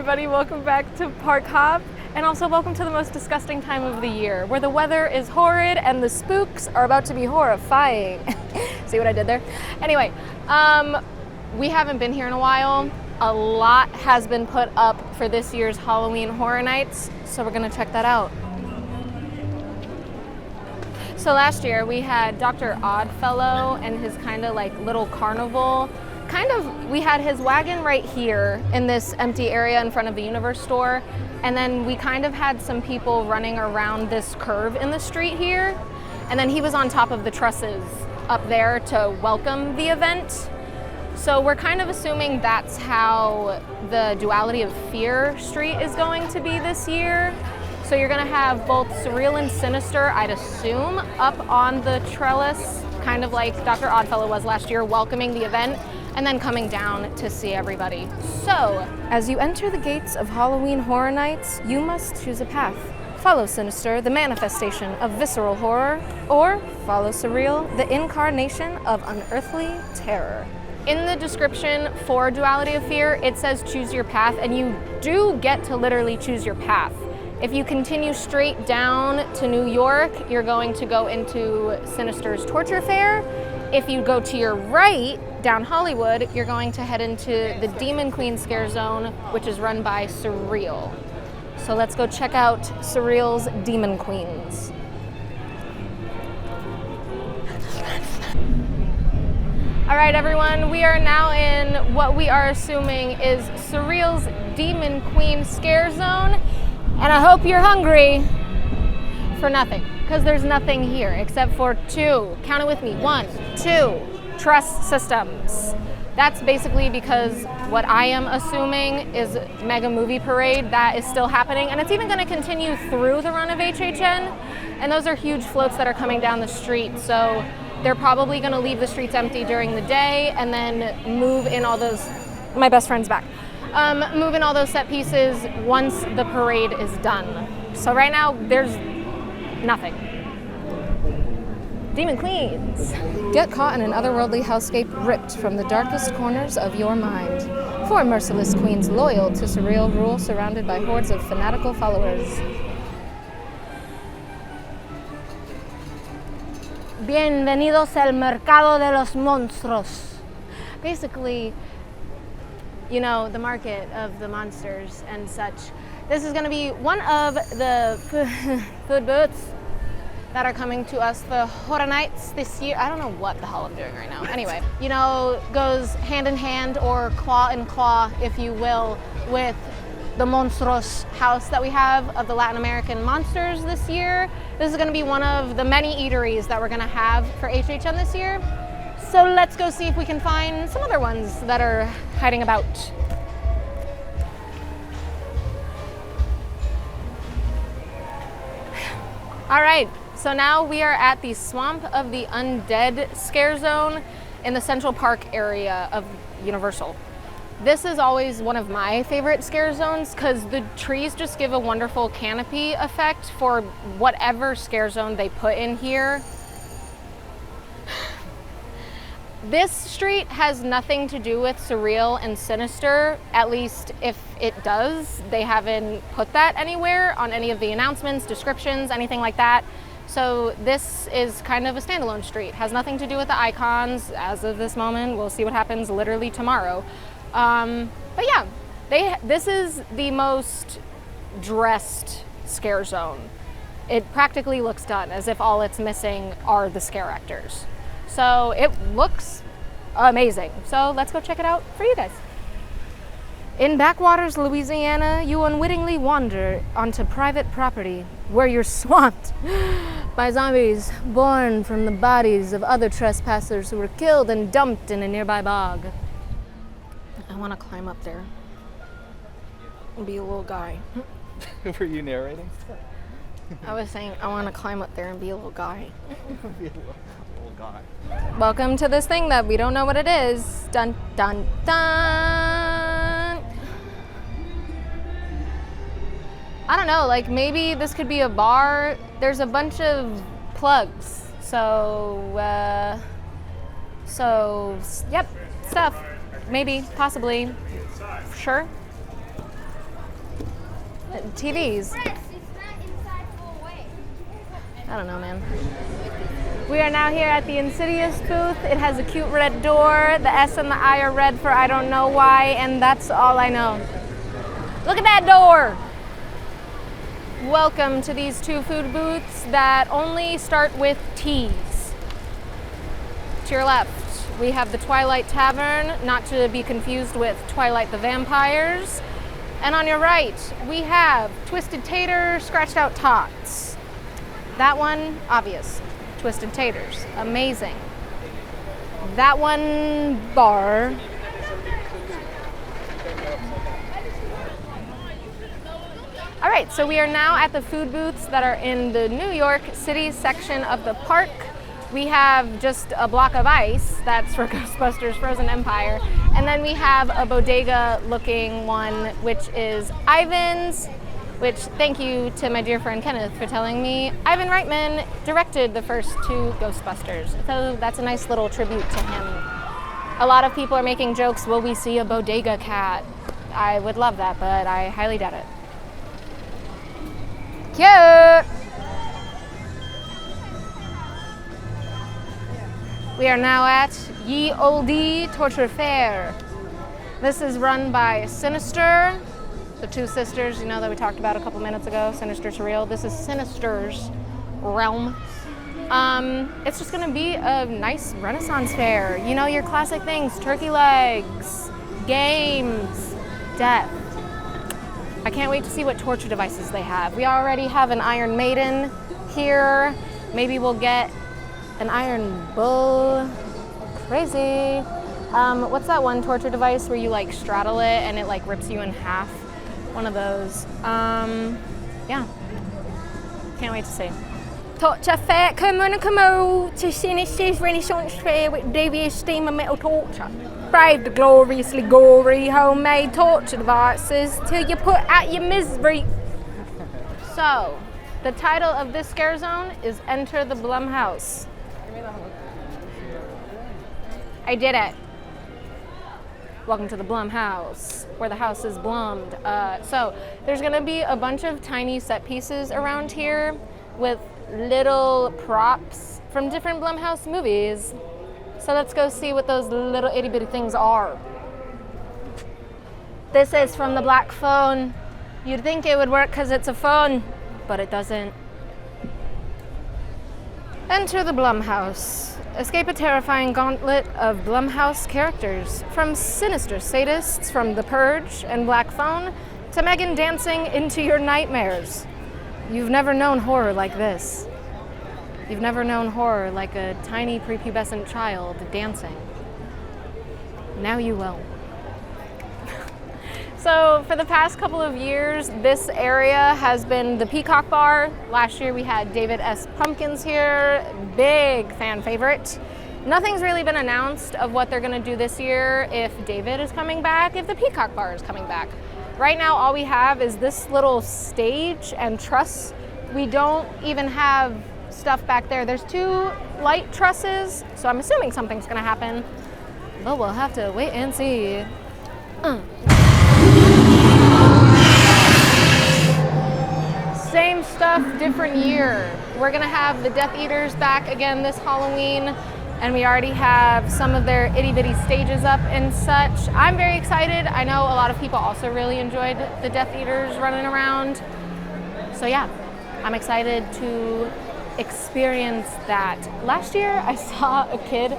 everybody, welcome back to Park Hop, and also welcome to the most disgusting time of the year, where the weather is horrid and the spooks are about to be horrifying. See what I did there? Anyway, we haven't been here in a while. A lot has been put up for this year's Halloween Horror Nights, so we're gonna check that out. So last year we had Dr. Oddfellow and his kind of like little carnival. We had his wagon right here in this empty area in front of the Universe store, and then we kind of had some people running around this curve in the street here, and then he was on top of the trusses up there to welcome the event. So we're kind of assuming that's how the Duality of Fear street is going to be this year. So you're gonna have both Surreal and Sinister, I'd assume, up on the trellis, kind of like Dr. Oddfellow was last year, welcoming the event, and then coming down to see everybody. So, as you enter the gates of Halloween Horror Nights, you must choose a path. Follow Sinister, the manifestation of visceral horror, or follow Surreal, the incarnation of unearthly terror. In the description for Duality of Fear, it says choose your path, and you do get to literally choose your path. If you continue straight down to New York, you're going to go into Sinister's Torture Fair. If you go to your right, down Hollywood, you're going to head into the Demon Queen Scare Zone, which is run by Surreal. So let's go check out Surreal's Demon Queens. All right, everyone, we are now in what we are assuming is Surreal's Demon Queen Scare Zone. And I hope you're hungry for nothing, because there's nothing here except for two, count it with me, 1, 2, truss systems. That's basically because what I am assuming is Mega Movie Parade that is still happening, and it's even going to continue through the run of HHN, and those are huge floats that are coming down the street, so they're probably going to leave the streets empty during the day and then move in all those, my best friend's back, move in all those set pieces once the parade is done. So right now there's nothing. Demon Queens. Get caught in an otherworldly hellscape ripped from the darkest corners of your mind. Four merciless queens loyal to Surreal rule, surrounded by hordes of fanatical followers. Bienvenidos al mercado de los monstruos. Basically, you know, the market of the monsters and such. This is going to be one of the food booths that are coming to us for Horror Nights this year. I don't know what the hell I'm doing right now. Anyway, you know, goes hand in hand or claw in claw, if you will, with the Monstruos house that we have of the Latin American monsters this year. This is gonna be one of the many eateries that we're gonna have for HHN this year. So let's go see if we can find some other ones that are hiding about. All right. So now we are at the Swamp of the Undead Scare Zone in the Central Park area of Universal. This is always one of my favorite scare zones because the trees just give a wonderful canopy effect for whatever scare zone they put in here. This street has nothing to do with Surreal and Sinister, at least if it does. They haven't put that anywhere on any of the announcements, descriptions, anything like that. So this is kind of a standalone street. Has nothing to do with the icons as of this moment. We'll see what happens literally tomorrow. But yeah, this is the most dressed scare zone. It practically looks done as if all it's missing are the scare actors. So it looks amazing. So let's go check it out for you guys. In Backwaters, Louisiana, you unwittingly wander onto private property where you're swamped by zombies born from the bodies of other trespassers who were killed and dumped in a nearby bog. I want to climb up there and be a little guy. Were you narrating? I was saying I want to climb up there and be a little guy. Be a little guy. Welcome to this thing that we don't know what it is. Dun, dun, dun. I don't know, like maybe this could be a bar. There's a bunch of plugs. So, yep, stuff. Maybe, possibly, sure. TVs. I don't know, man. We are now here at the Insidious booth. It has a cute red door. The S and the I are red for I don't know why, and that's all I know. Look at that door! Welcome to these two food booths that only start with T's. To your left, we have the Twilight Tavern, not to be confused with Twilight the Vampires. And on your right, we have Twisted Tater, Scratched Out Tots. That one, obvious. Twisted Taters, amazing. That one, bar. All right, so we are now at the food booths that are in the New York City section of the park. We have just a block of ice, that's for Ghostbusters Frozen Empire. And then we have a bodega looking one, which is Ivan's, which thank you to my dear friend Kenneth for telling me Ivan Reitman directed the first two Ghostbusters. So that's a nice little tribute to him. A lot of people are making jokes, will we see a bodega cat? I would love that, but I highly doubt it. Cute! We are now at Ye Olde Torture Faire. This is run by Sinister, the two sisters, you know, that we talked about a couple minutes ago, Sinister Surreal. This is Sinister's realm. It's just gonna be a nice Renaissance fair. You know, your classic things, turkey legs, games, death. I can't wait to see what torture devices they have. We already have an Iron Maiden here. Maybe we'll get an Iron Bull. Crazy. What's that one torture device where you like straddle it and it like rips you in half? One of those. Yeah. Can't wait to see. Torture Fair, come on and come out to Sinister's Renaissance Fair with devious steam and metal torture. Brave the gloriously gory homemade torture devices till you put out your misery. So, the title of this scare zone is Enter the Blumhouse. I did it. Welcome to the Blumhouse, where the house is blummed. So, there's gonna be a bunch of tiny set pieces around here with little props from different Blumhouse movies. So let's go see what those little itty bitty things are. This is from the Black Phone. You'd think it would work because it's a phone, but it doesn't. Enter the Blumhouse. Escape a terrifying gauntlet of Blumhouse characters, from sinister sadists from The Purge and Black Phone to Megan dancing into your nightmares. You've never known horror like this. You've never known horror like a tiny prepubescent child dancing. Now you will. So for the past couple of years, this area has been the Peacock Bar. Last year we had David S. Pumpkins here, big fan favorite. Nothing's really been announced of what they're gonna do this year, if David is coming back, if the Peacock Bar is coming back. Right now all we have is this little stage and truss. We don't even have stuff back there. There's two light trusses, so I'm assuming something's gonna happen, but we'll have to wait and see. Same stuff, different year. We're gonna have the Deatheaters back again this Halloween, and we already have some of their itty bitty stages up and such. I'm very excited. I know a lot of people also really enjoyed the Deatheaters running around. So yeah, I'm excited to experience that. Last year I saw a kid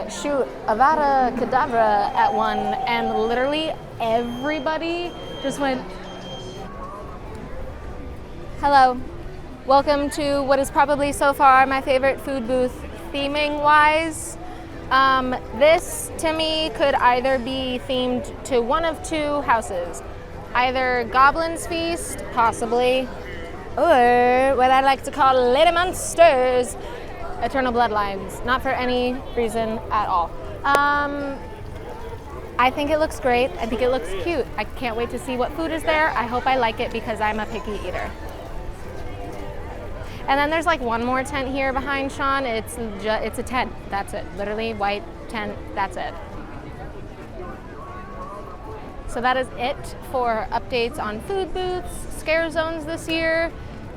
shoot Avada Kedavra at one, and literally everybody just went, hello, welcome to what is probably so far my favorite food booth theming wise. This to me could either be themed to one of two houses, either Goblin's Feast, possibly, or what I like to call Lady Monsters, Eternal Bloodlines, not for any reason at all. I think it looks great. I think it looks cute. I can't wait to see what food is there. I hope I like it because I'm a picky eater. And then there's like one more tent here behind Sean. It's a tent, that's it. Literally white tent, that's it. So that is it for updates on food booths, scare zones this year.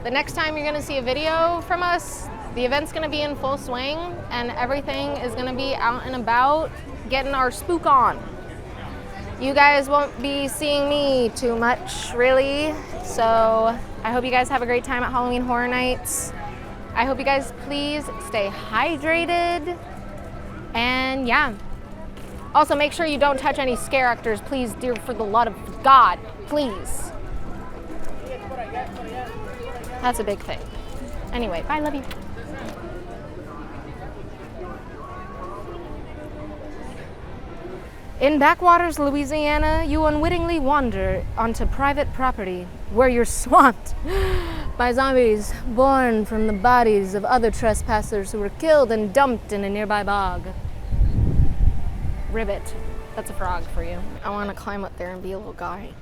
The next time you're gonna see a video from us, the event's gonna be in full swing and everything is gonna be out and about getting our spook on. You guys won't be seeing me too much, really. So I hope you guys have a great time at Halloween Horror Nights. I hope you guys please stay hydrated. And yeah. Also, make sure you don't touch any scare actors, please, dear, for the love of God, please. That's a big thing. Anyway, bye, love you. In backwaters, Louisiana, you unwittingly wander onto private property where you're swamped by zombies born from the bodies of other trespassers who were killed and dumped in a nearby bog. Ribbit. That's a frog for you. I want to climb up there and be a little guy.